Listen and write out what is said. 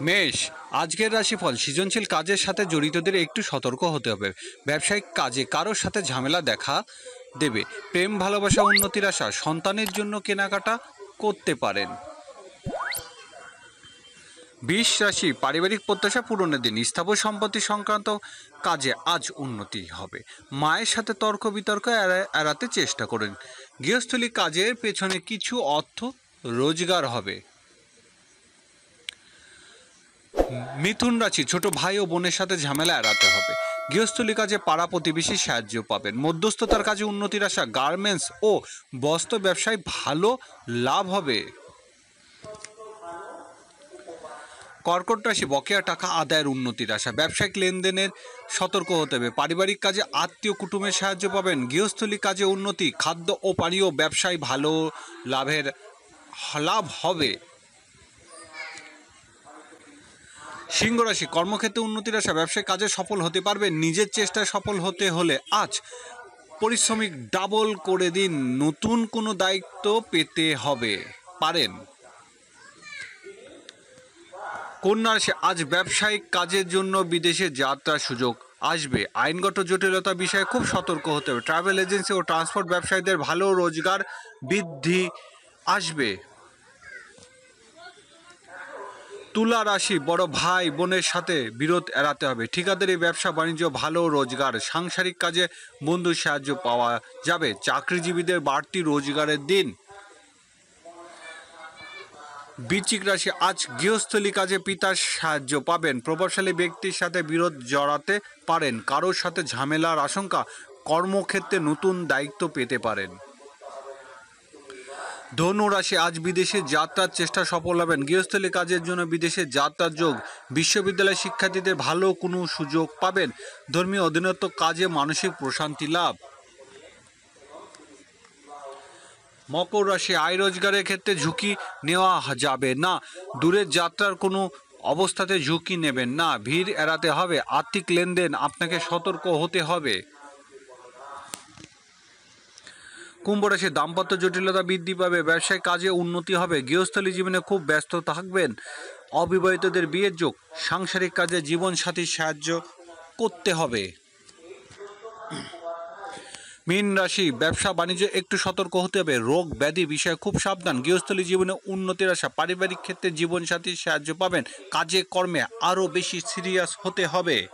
মেষ, আজকের রাশিফল। সৃজনশীল কাজের সাথে জড়িতদের একটু সতর্ক হতে হবে। ব্যবসায়িক কাজে কারোর সাথে ঝামেলা দেখা দেবে। প্রেম ভালোবাসা উন্নতির আশা। সন্তানের জন্য কেনাকাটা করতে পারেন। বৃষ রাশি, পারিবারিক প্রত্যাশা পূরণের দিন। স্থাবর সম্পত্তি সংক্রান্ত কাজে আজ উন্নতি হবে। মায়ের সাথে তর্ক বিতর্ক এড়াতে চেষ্টা করুন। গৃহস্থলী কাজের পেছনে কিছু অর্থ রোজগার হবে। মিথুন রাশি, ছোট ভাই ও বোনের সাথে ঝামেলা এড়াতে হবে। গৃহস্থলী কাজে পাড়া প্রতিবেশী সাহায্য পাবেন। মধ্যস্থতার কাজে উন্নতির আশা। গার্মেন্টস ও বস্ত্র ব্যবসায় ভালো লাভ হবে। কর্কট রাশি, বকেয়া টাকা আদায়ের উন্নতির আশা। ব্যবসায়িক লেনদেনের সতর্ক হতে হবে। পারিবারিক কাজে আত্মীয় কুটুমের সাহায্য পাবেন। গৃহস্থলী কাজে উন্নতি। খাদ্য ও পানীয় ব্যবসায় ভালো লাভ হবে। সিংহ রাশি, কর্মক্ষেত্রে উন্নতির আশা। ব্যবসায়িক কাজে সফল হতে পারবেন। নিজের চেষ্টায় সফল হতে হলে আজ পরিশ্রমিক ডাবল করে দিন। নতুন কোনো দায়িত্ব পেতে হবে পারেন। কন্যা রাশি, আজ ব্যবসায়িক কাজের জন্য বিদেশে যাত্রার সুযোগ আসবে। আইনগত জটিলতা বিষয়ে খুব সতর্ক হতে হবে। ট্রাভেল এজেন্সি ও ট্রান্সপোর্ট ব্যবসায়ীদের ভালো রোজগার বৃদ্ধি আসবে। তুলা রাশি, বড় ভাই বোনের সাথে বিরোধ এড়াতে হবে। ঠিকাদারি ব্যবসা বাণিজ্য ভালো রোজগার। সাংসারিক কাজে বন্ধুর সাহায্য পাওয়া যাবে। চাকরিজীবীদের বাড়তি রোজগারের দিন। বৃশ্চিক রাশি, আজ গৃহস্থলী কাজে পিতার সাহায্য পাবেন। প্রভাবশালী ব্যক্তির সাথে বিরোধ জড়াতে পারেন। কারোর সাথে ঝামেলার আশঙ্কা। কর্মক্ষেত্রে নতুন দায়িত্ব পেতে পারেন। ধনু রাশি, আজ বিদেশে যাত্রার চেষ্টা সফল হবেন। গৃহস্থলী কাজের জন্য বিদেশে যাত্রার যোগ। বিশ্ববিদ্যালয় শিক্ষার্থীদের ভালো কোনো সুযোগ পাবেন। ধর্মীয় অধীনত্ব কাজে মানসিক প্রশান্তি লাভ। মকর রাশি, আয় রোজগারের ক্ষেত্রে ঝুঁকি নেওয়া যাবে না। দূরের যাত্রার কোনো অবস্থাতে ঝুঁকি নেবেন না। ভিড় এড়াতে হবে। আর্থিক লেনদেন আপনাকে সতর্ক হতে হবে। কুম্ভ রাশি, দাম্পত্য জটিলতা বৃদ্ধি পাবে। ব্যবসায়িক কাজে উন্নতি হবে। গৃহস্থলী জীবনে খুব ব্যস্ত থাকবেন। অবিবাহিতদের বিয়ের যোগ। সাংসারিক কাজে জীবনসাথীর সাহায্য করতে হবে। মীন রাশি, ব্যবসা বাণিজ্যে একটু সতর্ক হতে হবে। রোগ ব্যাধি বিষয়ে খুব সাবধান। গৃহস্থলী জীবনে উন্নতির আশা। পারিবারিক ক্ষেত্রে জীবনসাথীর সাহায্য পাবেন। কাজে কর্মে আরও বেশি সিরিয়াস হতে হবে।